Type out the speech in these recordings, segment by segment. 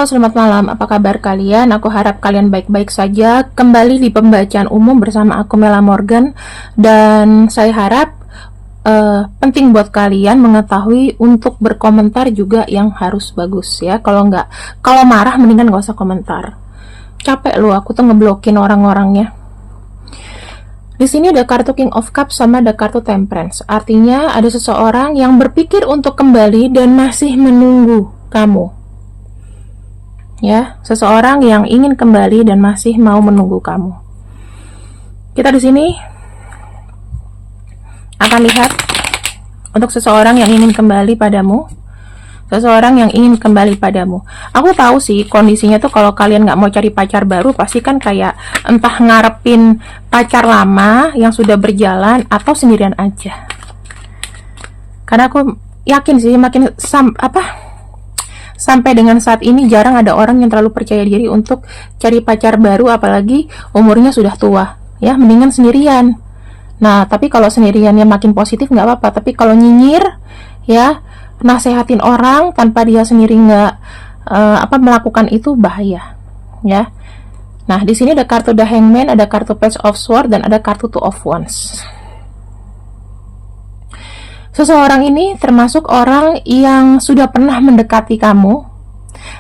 Halo, selamat malam. Apa kabar kalian? Aku harap kalian baik-baik saja. Kembali di pembacaan umum bersama aku Mela Morgan, dan saya harap penting buat kalian mengetahui untuk berkomentar juga yang harus bagus ya. Kalau marah mendingan gak usah komentar. Capek lu, aku tuh ngeblokin orang-orangnya. Di sini ada kartu King of Cups sama ada kartu Temperance. Artinya ada seseorang yang berpikir untuk kembali dan masih menunggu kamu. Ya, seseorang yang ingin kembali dan masih mau menunggu kamu. Kita di sini akan lihat untuk seseorang yang ingin kembali padamu. Seseorang yang ingin kembali padamu. Aku tahu sih kondisinya tuh kalau kalian nggak mau cari pacar baru, pasti kan kayak entah ngarepin pacar lama yang sudah berjalan atau sendirian aja. Karena aku yakin sih sampai dengan saat ini jarang ada orang yang terlalu percaya diri untuk cari pacar baru, apalagi umurnya sudah tua. Ya, mendingan sendirian. Nah, tapi kalau sendiriannya makin positif nggak apa-apa. Tapi kalau nyinyir, ya, nasehatin orang tanpa dia sendiri nggak melakukan itu, bahaya. Ya. Nah, di sini ada kartu The Hangman, ada kartu Page of Swords, dan ada kartu Two of Wands. Seseorang ini termasuk orang yang sudah pernah mendekati kamu.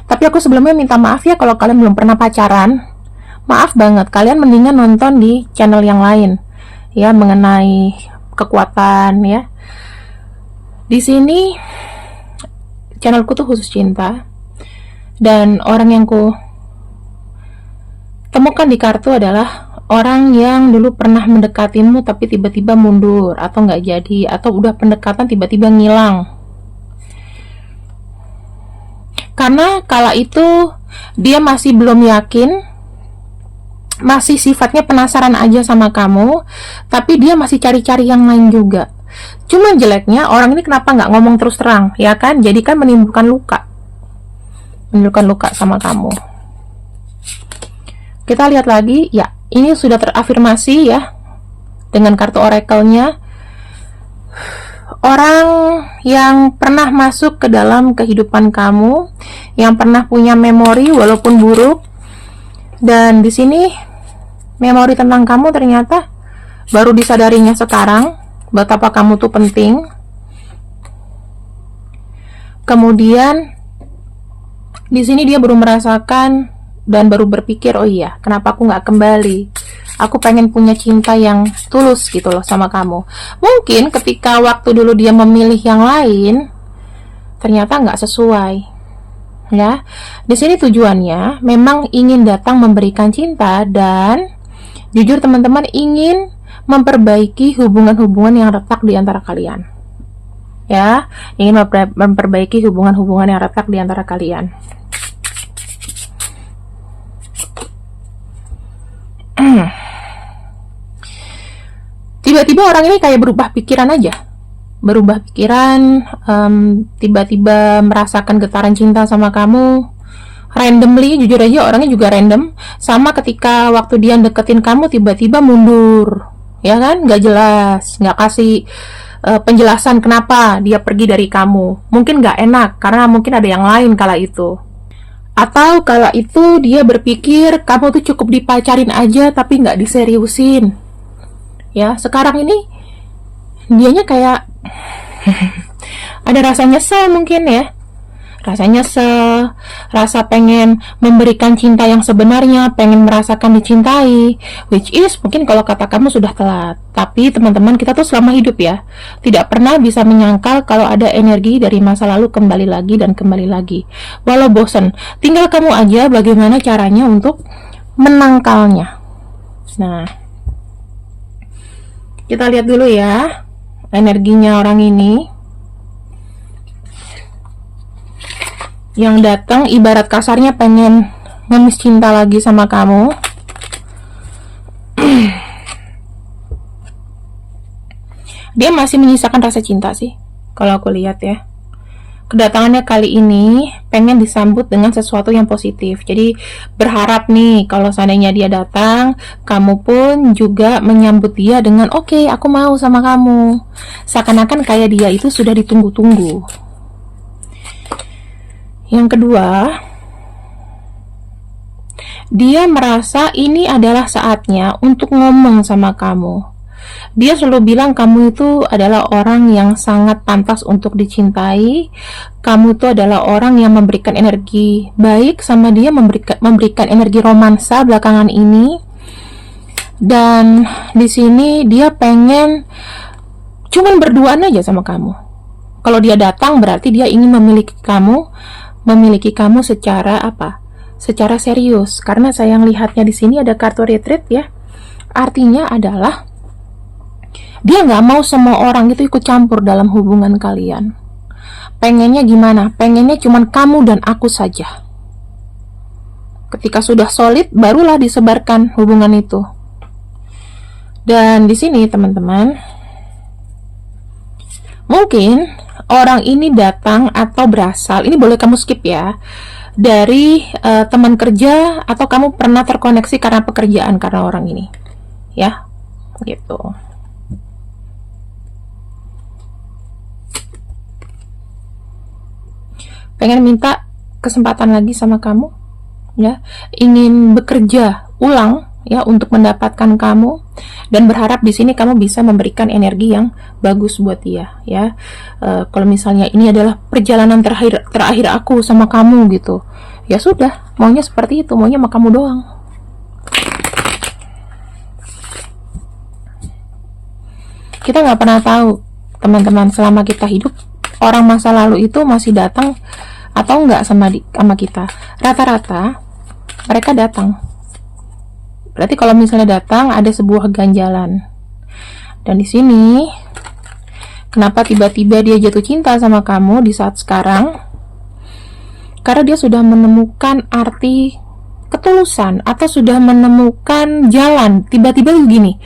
Tapi aku sebelumnya minta maaf ya kalau kalian belum pernah pacaran. Maaf banget, kalian mendingan nonton di channel yang lain ya, mengenai kekuatan ya. Di sini channelku tuh khusus cinta, dan orang yang ku temukan di kartu adalah orang yang dulu pernah mendekatimu tapi tiba-tiba mundur atau nggak jadi, atau udah pendekatan tiba-tiba ngilang. Karena kala itu dia masih belum yakin, masih sifatnya penasaran aja sama kamu, tapi dia masih cari-cari yang lain juga. Cuma jeleknya orang ini kenapa nggak ngomong terus terang, ya kan? Jadi kan menimbulkan luka sama kamu. Kita lihat lagi ya. Ini sudah terafirmasi ya dengan kartu oracle-nya. Orang yang pernah masuk ke dalam kehidupan kamu, yang pernah punya memori walaupun buruk, dan di sini memori tentang kamu ternyata baru disadarinya sekarang betapa kamu tuh penting. Kemudian di sini dia baru merasakan dan baru berpikir, oh iya, kenapa aku nggak kembali? Aku pengen punya cinta yang tulus gitu loh sama kamu. Mungkin ketika waktu dulu dia memilih yang lain, ternyata nggak sesuai. Ya, di sini tujuannya memang ingin datang memberikan cinta, dan jujur teman-teman ingin memperbaiki hubungan-hubungan yang retak di antara kalian. Ya, ingin memperbaiki hubungan-hubungan yang retak di antara kalian. Tiba-tiba orang ini kayak berubah pikiran aja, tiba-tiba merasakan getaran cinta sama kamu randomly. Jujur aja orangnya juga random, sama ketika waktu dia deketin kamu tiba-tiba mundur, ya kan, nggak jelas, nggak kasih penjelasan kenapa dia pergi dari kamu. Mungkin nggak enak karena mungkin ada yang lain kala itu, atau kala itu dia berpikir kamu tuh cukup dipacarin aja tapi nggak diseriusin. Ya, sekarang ini dianya kayak ada rasa nyesel mungkin ya. Rasa nyesel, rasa pengen memberikan cinta yang sebenarnya, pengen merasakan dicintai, which is mungkin kalau kata kamu sudah telat. Tapi teman-teman, kita tuh selama hidup ya, tidak pernah bisa menyangkal kalau ada energi dari masa lalu kembali lagi dan kembali lagi. Walau bosan, tinggal kamu aja bagaimana caranya untuk menangkalnya. Nah, kita lihat dulu ya energinya orang ini yang datang, ibarat kasarnya pengen ngemis cinta lagi sama kamu. Dia masih menyisakan rasa cinta sih kalau aku lihat ya. Kedatangannya kali ini pengen disambut dengan sesuatu yang positif. Jadi berharap nih kalau seandainya dia datang, kamu pun juga menyambut dia dengan oke, aku mau sama kamu. Seakan-akan kayak dia itu sudah ditunggu-tunggu. Yang kedua, Dia merasa ini adalah saatnya untuk ngomong sama kamu. Dia selalu bilang kamu itu adalah orang yang sangat pantas untuk dicintai. Kamu itu adalah orang yang memberikan energi baik sama dia, memberikan energi romansa belakangan ini. Dan di sini dia pengen cuman berduaan aja sama kamu. Kalau dia datang berarti dia ingin memiliki kamu secara apa? Secara serius. Karena saya lihatnya di sini ada kartu retreat ya. Artinya adalah dia nggak mau semua orang itu ikut campur dalam hubungan kalian. Pengennya gimana? Pengennya cuman kamu dan aku saja. Ketika sudah solid, barulah disebarkan hubungan itu. Dan di sini teman-teman, mungkin orang ini datang atau berasal, ini boleh kamu skip ya, dari teman kerja, atau kamu pernah terkoneksi karena pekerjaan karena orang ini, ya, gitu. Pengen minta kesempatan lagi sama kamu, ya, ingin bekerja ulang ya untuk mendapatkan kamu, dan berharap di sini kamu bisa memberikan energi yang bagus buat dia ya. Kalau misalnya ini adalah perjalanan terakhir aku sama kamu gitu, ya sudah, maunya seperti itu, maunya sama kamu doang. Kita nggak pernah tahu teman-teman, selama kita hidup orang masa lalu itu masih datang atau enggak sama kita. Rata-rata mereka datang. Berarti kalau misalnya datang ada sebuah ganjalan. Dan di sini kenapa tiba-tiba dia jatuh cinta sama kamu di saat sekarang? Karena dia sudah menemukan arti ketulusan atau sudah menemukan jalan. Tiba-tiba begini.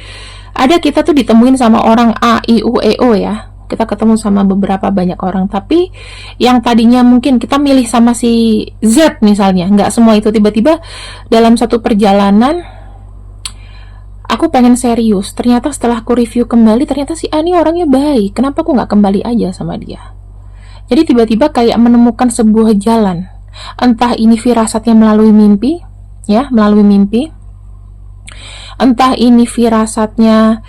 Ada kita tuh ditemuin sama orang A, I, U, E, O ya. Kita ketemu sama beberapa banyak orang, tapi yang tadinya mungkin kita milih sama si Z misalnya, nggak semua itu. Tiba-tiba dalam satu perjalanan aku pengen serius, ternyata setelah aku review kembali, ternyata si A ini orangnya baik, kenapa aku nggak kembali aja sama dia. Jadi tiba-tiba kayak menemukan sebuah jalan, entah ini firasatnya melalui mimpi ya, melalui mimpi, entah ini firasatnya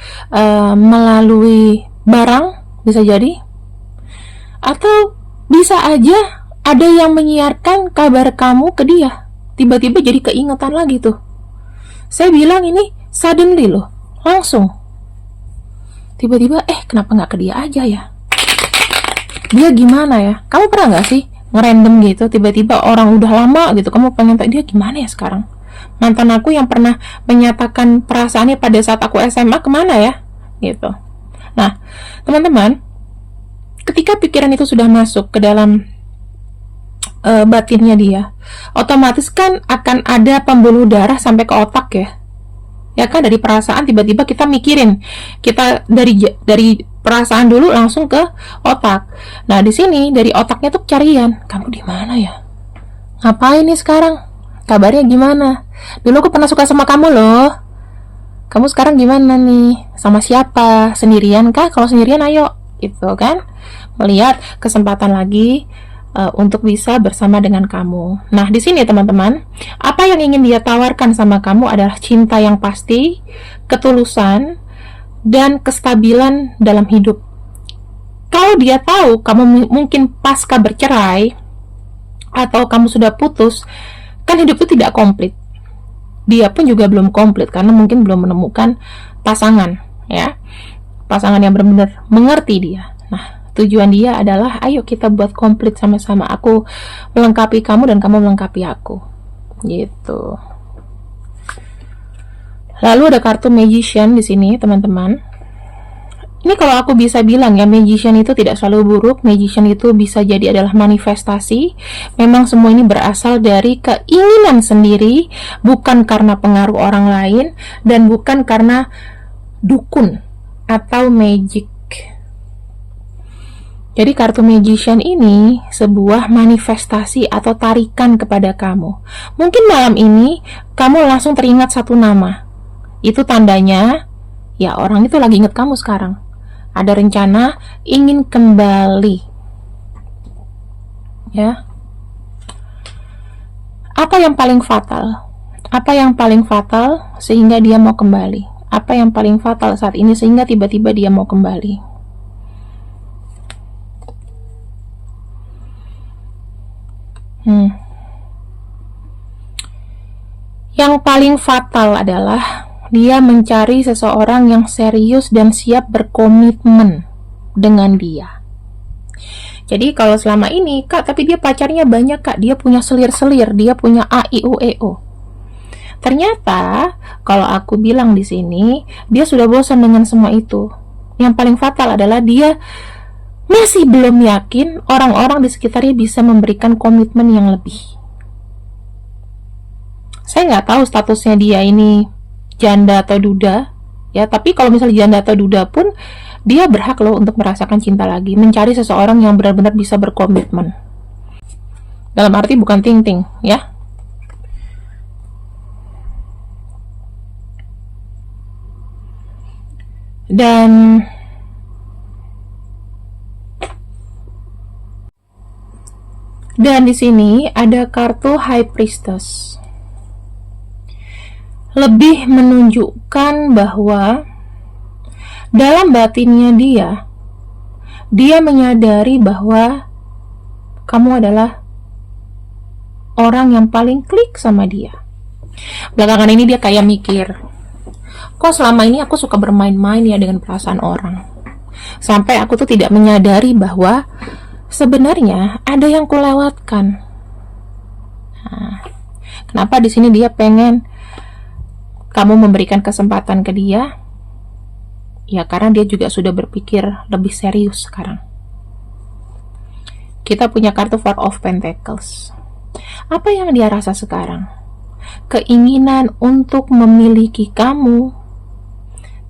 melalui barang, bisa jadi, atau bisa aja ada yang menyiarkan kabar kamu ke dia, tiba-tiba jadi keingetan lagi tuh. Saya bilang ini suddenly loh, langsung tiba-tiba kenapa nggak ke dia aja ya, dia gimana ya. Kamu pernah nggak sih ngerandom gitu, tiba-tiba orang udah lama gitu kamu pengen tahu dia gimana ya sekarang. Mantan aku yang pernah menyatakan perasaannya pada saat aku SMA kemana ya gitu. Nah, teman-teman, ketika pikiran itu sudah masuk ke dalam batinnya dia, otomatis kan akan ada pembuluh darah sampai ke otak ya. Ya kan, dari perasaan tiba-tiba kita mikirin, kita dari perasaan dulu langsung ke otak. Nah, di sini dari otaknya tuh carian, kamu di mana ya? Ngapain nih sekarang? Kabarnya gimana? Dulu aku pernah suka sama kamu loh. Kamu sekarang gimana nih? Sama siapa? Sendirian kah? Kalau sendirian ayo, gitu kan? Melihat kesempatan lagi untuk bisa bersama dengan kamu. Nah, di sini teman-teman, apa yang ingin dia tawarkan sama kamu adalah cinta yang pasti, ketulusan, dan kestabilan dalam hidup. Kalau dia tahu kamu mungkin pasca bercerai atau kamu sudah putus, kan hidup itu tidak komplit. Dia pun juga belum komplit karena mungkin belum menemukan pasangan ya, pasangan yang benar-benar mengerti dia. Nah, tujuan dia adalah ayo kita buat komplit sama-sama, aku melengkapi kamu dan kamu melengkapi aku gitu. Lalu ada kartu Magician di sini teman-teman. Ini kalau aku bisa bilang ya, Magician itu tidak selalu buruk. Magician itu bisa jadi adalah manifestasi. Memang semua ini berasal dari keinginan sendiri, bukan karena pengaruh orang lain, dan bukan karena dukun atau magic. Jadi kartu Magician ini sebuah manifestasi atau tarikan kepada kamu. Mungkin malam ini kamu langsung teringat satu nama. Itu tandanya ya orang itu lagi ingat kamu sekarang. Ada rencana ingin kembali. Ya. Apa yang paling fatal? Apa yang paling fatal sehingga dia mau kembali? Apa yang paling fatal saat ini sehingga tiba-tiba dia mau kembali? Yang paling fatal adalah dia mencari seseorang yang serius dan siap berkomitmen dengan dia. Jadi kalau selama ini, Kak, tapi dia pacarnya banyak, Kak. Dia punya selir-selir, dia punya A, I, U, E, O. Ternyata kalau aku bilang di sini, dia sudah bosan dengan semua itu. Yang paling fatal adalah dia masih belum yakin orang-orang di sekitarnya bisa memberikan komitmen yang lebih. Saya nggak tahu statusnya dia ini janda atau duda, ya. Tapi kalau misalnya janda atau duda pun, dia berhak loh untuk merasakan cinta lagi, mencari seseorang yang benar-benar bisa berkomitmen. Dalam arti bukan ting-ting, ya. Dan di sini ada kartu High Priestess. Lebih menunjukkan bahwa dalam batinnya dia menyadari bahwa kamu adalah orang yang paling klik sama dia. Belakangan ini dia kayak mikir, kok selama ini aku suka bermain-main ya dengan perasaan orang, sampai aku tuh tidak menyadari bahwa sebenarnya ada yang kulewatkan. Nah, kenapa di sini dia pengen kamu memberikan kesempatan ke dia? Ya karena dia juga sudah berpikir lebih serius sekarang. Kita punya kartu Four of Pentacles. Apa yang dia rasa sekarang? Keinginan untuk memiliki kamu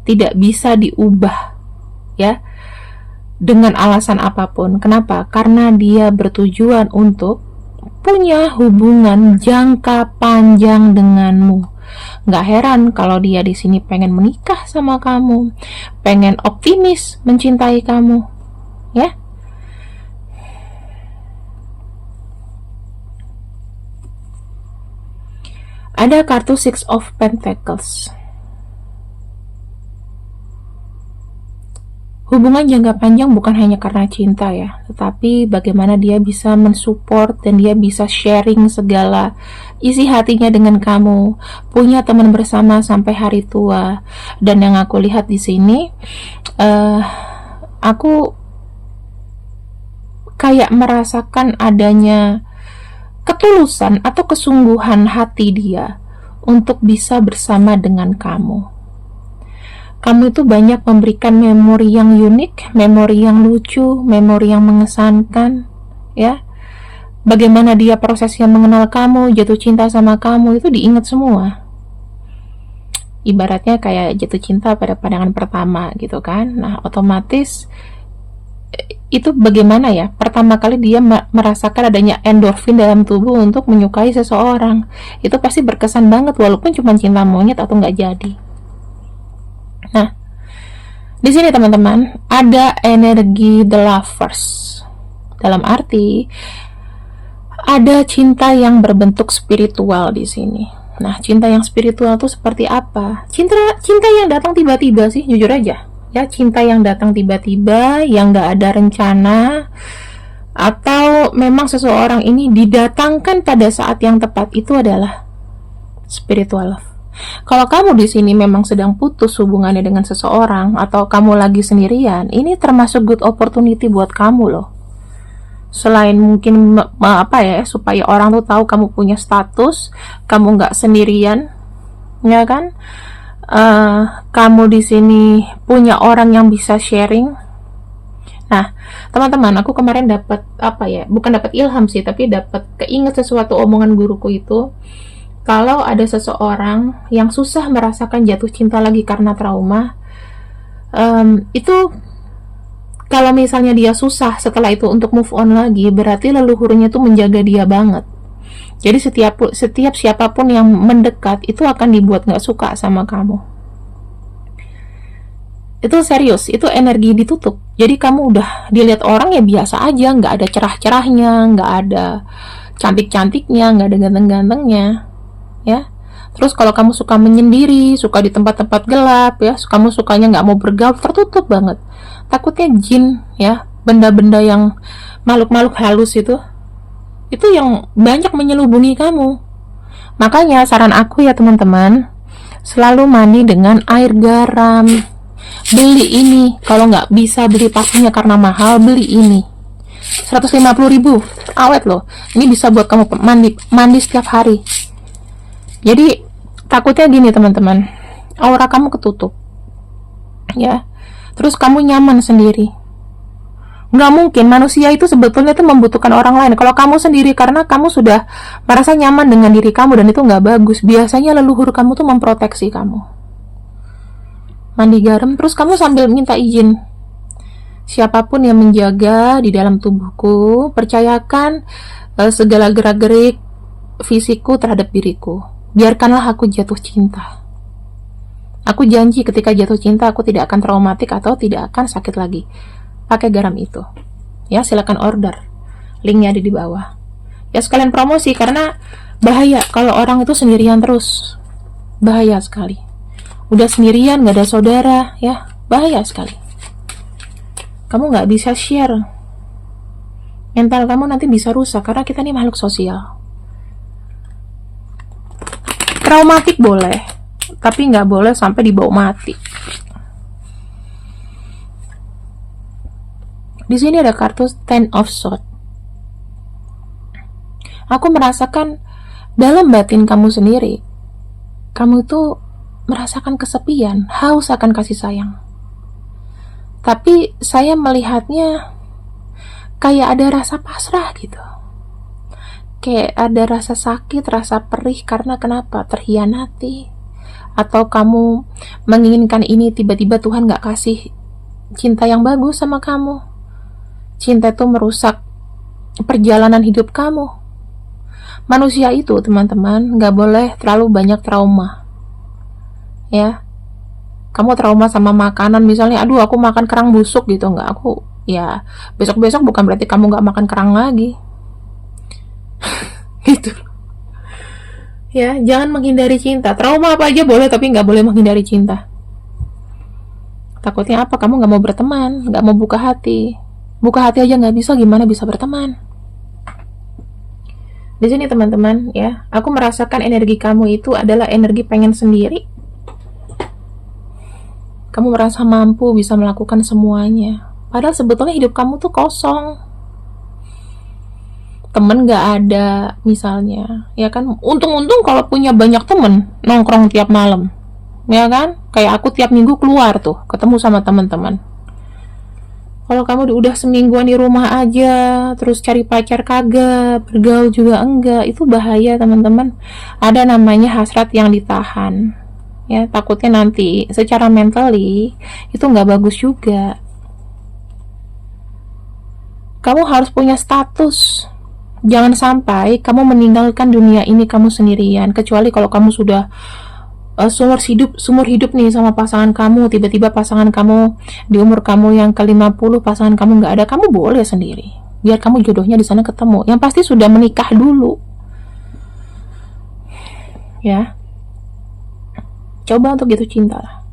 tidak bisa diubah, ya, dengan alasan apapun. Kenapa? Karena dia bertujuan untuk punya hubungan jangka panjang denganmu. Nggak heran kalau dia di sini pengen menikah sama kamu, pengen optimis mencintai kamu, ya. Ada kartu Six of Pentacles. Hubungan jangka panjang bukan hanya karena cinta ya, tetapi bagaimana dia bisa mensupport dan dia bisa sharing segala isi hatinya dengan kamu, punya teman bersama sampai hari tua. Dan yang aku lihat di sini, aku kayak merasakan adanya ketulusan atau kesungguhan hati dia untuk bisa bersama dengan kamu. Kamu itu banyak memberikan memori yang unik, memori yang lucu, memori yang mengesankan, ya. Bagaimana dia prosesnya mengenal kamu, jatuh cinta sama kamu, itu diingat semua. Ibaratnya kayak jatuh cinta pada pandangan pertama gitu kan. Nah, otomatis itu bagaimana ya, pertama kali dia merasakan adanya endorfin dalam tubuh untuk menyukai seseorang. Itu pasti berkesan banget walaupun cuma cinta monyet atau nggak jadi. Nah, di sini teman-teman ada energi the lovers. Dalam arti ada cinta yang berbentuk spiritual di sini. Nah, cinta yang spiritual itu seperti apa? Cinta yang datang tiba-tiba sih, jujur aja. Ya, cinta yang datang tiba-tiba, yang nggak ada rencana, atau memang seseorang ini didatangkan pada saat yang tepat, itu adalah spiritual love. Kalau kamu di sini memang sedang putus hubungannya dengan seseorang atau kamu lagi sendirian, ini termasuk good opportunity buat kamu loh. Selain mungkin supaya orang tuh tahu kamu punya status, kamu nggak sendirian, ya kan? Kamu di sini punya orang yang bisa sharing. Nah, teman-teman, aku kemarin dapat bukan dapat ilham sih, tapi dapat keinget sesuatu omongan guruku itu. Kalau ada seseorang yang susah merasakan jatuh cinta lagi karena trauma, itu kalau misalnya dia susah setelah itu untuk move on lagi, berarti leluhurnya tuh menjaga dia banget. Jadi setiap siapapun yang mendekat itu akan dibuat nggak suka sama kamu. Itu serius, itu energi ditutup. Jadi kamu udah dilihat orang ya biasa aja, nggak ada cerah-cerahnya, nggak ada cantik-cantiknya, nggak ada ganteng-gantengnya, ya. Terus kalau kamu suka menyendiri, suka di tempat-tempat gelap ya, kamu sukanya nggak mau bergaul, tertutup banget. Takutnya jin ya, benda-benda yang makhluk-makhluk halus itu yang banyak menyelubungi kamu. Makanya saran aku ya teman-teman, selalu mandi dengan air garam. Beli ini, kalau nggak bisa beli pastinya karena mahal, beli ini. 150.000, awet loh. Ini bisa buat kamu mandi setiap hari. Jadi takutnya gini teman-teman, aura kamu ketutup ya, terus kamu nyaman sendiri. Nggak mungkin, manusia itu sebetulnya itu membutuhkan orang lain. Kalau kamu sendiri, karena kamu sudah merasa nyaman dengan diri kamu, dan itu nggak bagus. Biasanya leluhur kamu tuh memproteksi kamu. Mandi garam, terus kamu sambil minta izin, siapapun yang menjaga di dalam tubuhku, percayakan segala gerak-gerik fisikku terhadap diriku. Biarkanlah aku jatuh cinta. Aku janji ketika jatuh cinta aku tidak akan traumatik atau tidak akan sakit lagi. Pakai garam itu. Ya, silakan order. Linknya ada di bawah. Ya, sekalian promosi karena bahaya kalau orang itu sendirian terus. Bahaya sekali. Udah sendirian, gak ada saudara, ya, bahaya sekali. Kamu gak bisa share. Mental kamu nanti bisa rusak karena kita ini makhluk sosial. Traumatik boleh, tapi nggak boleh sampai dibawa mati. Di sini ada kartu Ten of Swords. Aku merasakan dalam batin kamu sendiri, kamu itu merasakan kesepian, haus akan kasih sayang. Tapi saya melihatnya kayak ada rasa pasrah gitu. Kayak ada rasa sakit, rasa perih karena kenapa? Terhianati. Atau kamu menginginkan ini, tiba-tiba Tuhan gak kasih cinta yang bagus sama kamu. Cinta itu merusak perjalanan hidup kamu. Manusia itu teman-teman gak boleh terlalu banyak trauma. Ya, kamu trauma sama makanan misalnya, aduh aku makan kerang busuk gitu, nggak, aku ya besok-besok bukan berarti kamu nggak makan kerang lagi. Gitu ya, jangan menghindari cinta. Trauma apa aja boleh, tapi nggak boleh menghindari cinta. Takutnya apa? Kamu nggak mau berteman, nggak mau buka hati aja nggak bisa, gimana bisa berteman? Di sini teman-teman ya, aku merasakan energi kamu itu adalah energi pengen sendiri. Kamu merasa mampu bisa melakukan semuanya, padahal sebetulnya hidup kamu tuh kosong. Temen gak ada misalnya, ya kan? Untung-untung kalau punya banyak temen nongkrong tiap malam, ya kan? Kayak aku tiap minggu keluar tuh ketemu sama teman-teman. Kalau kamu udah semingguan di rumah aja, terus cari pacar kagak, bergaul juga enggak, itu bahaya teman-teman. Ada namanya hasrat yang ditahan, ya, takutnya nanti secara mentally itu nggak bagus juga. Kamu harus punya status. Jangan sampai kamu meninggalkan dunia ini kamu sendirian, kecuali kalau kamu sudah sumur hidup nih sama pasangan kamu. Tiba-tiba pasangan kamu di umur kamu yang ke-50, pasangan kamu nggak ada, kamu boleh sendiri. Biar kamu jodohnya di sana ketemu. Yang pasti sudah menikah dulu. Ya. Coba untuk jatuh cinta lah.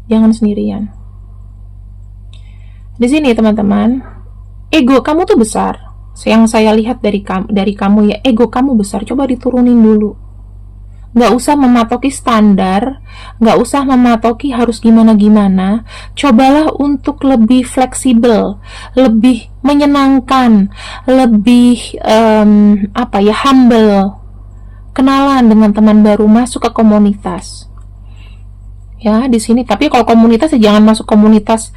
Jangan sendirian. Di sini teman-teman, ego kamu tuh besar. Yang saya lihat dari kamu ya, ego kamu besar. Coba diturunin dulu. Nggak usah mematoki standar, nggak usah mematoki harus gimana-gimana. Cobalah untuk lebih fleksibel, lebih menyenangkan, lebih humble. Kenalan dengan teman baru, masuk ke komunitas. Ya, di sini. Tapi kalau komunitas ya jangan masuk komunitas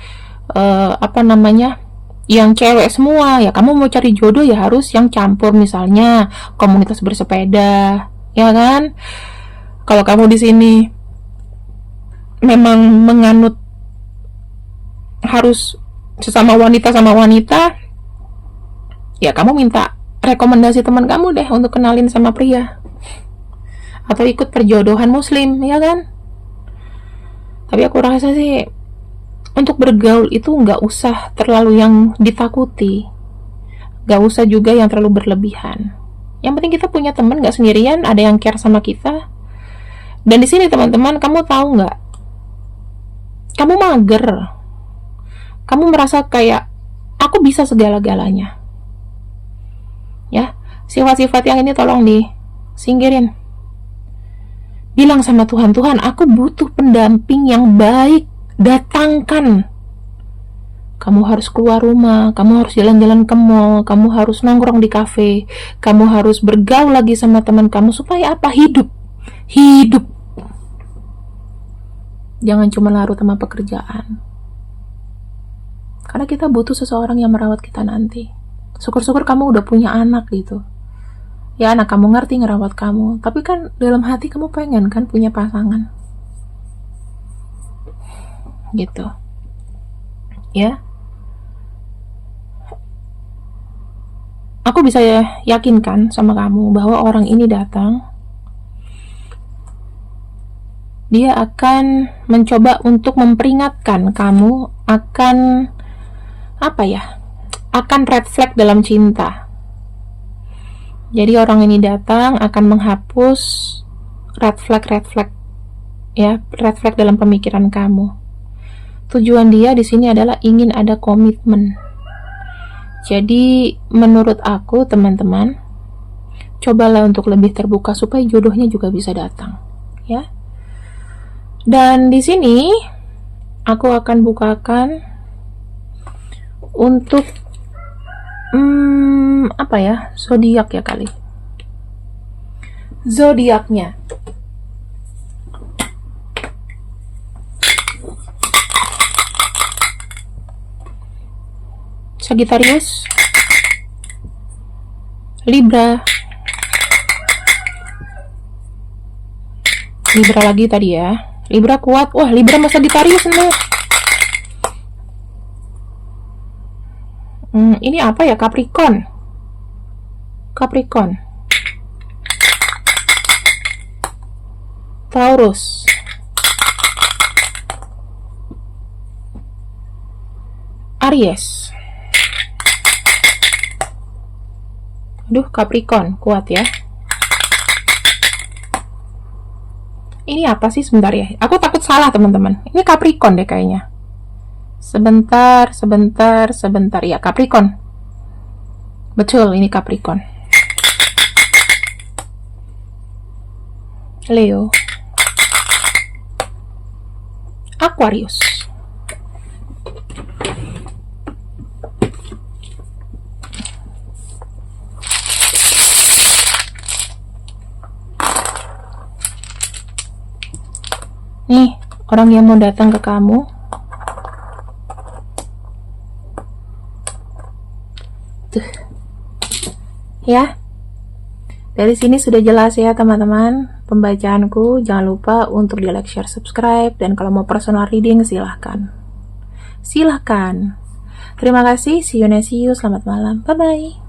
yang cewek semua. Ya kamu mau cari jodoh ya harus yang campur, misalnya komunitas bersepeda, ya kan? Kalau kamu di sini memang menganut harus sesama wanita sama wanita, ya kamu minta rekomendasi teman kamu deh untuk kenalin sama pria, atau ikut perjodohan muslim, ya kan? Tapi aku rasa sih untuk bergaul itu nggak usah terlalu yang ditakuti, nggak usah juga yang terlalu berlebihan. Yang penting kita punya teman, nggak sendirian, ada yang care sama kita. Dan di sini teman-teman, kamu tahu nggak? Kamu mager. Kamu merasa kayak aku bisa segala-galanya. Ya, sifat-sifat yang ini tolong disingkirin. Bilang sama Tuhan, Tuhan, aku butuh pendamping yang baik. Datangkan. Kamu harus keluar rumah, kamu harus jalan-jalan ke mall, kamu harus nongkrong di kafe, kamu harus bergaul lagi sama teman kamu, supaya apa? Hidup. Jangan cuma larut sama pekerjaan. Karena kita butuh seseorang yang merawat kita nanti. Syukur-syukur kamu udah punya anak gitu. Ya, anak kamu ngerti ngerawat kamu, tapi kan dalam hati kamu pengen kan punya pasangan. Gitu. Ya. Aku bisa yakinkan sama kamu bahwa orang ini datang, dia akan mencoba untuk memperingatkan kamu akan akan red flag dalam cinta. Jadi orang ini datang akan menghapus red flag ya, red flag dalam pemikiran kamu. Tujuan dia di sini adalah ingin ada komitmen. Jadi menurut aku teman-teman, cobalah untuk lebih terbuka supaya jodohnya juga bisa datang, ya. Dan di sini aku akan bukakan untuk zodiak ya kali. Zodiaknya. Sagittarius, Libra lagi tadi ya. Libra kuat. Wah, Libra sama Sagittarius nih. Ini apa ya? Capricorn. Taurus, Aries. Aduh, Capricorn kuat ya. Ini apa sih? Sebentar ya. Aku takut salah teman-teman. Ini Capricorn deh kayaknya. Sebentar. Ya, Capricorn. Betul, ini Capricorn. Leo, Aquarius, nih orang yang mau datang ke kamu. Tuh. Ya. Dari sini sudah jelas ya teman-teman pembacaanku. Jangan lupa untuk di like, share, subscribe, dan kalau mau personal reading silahkan. Terima kasih. See you, selamat malam. Bye bye.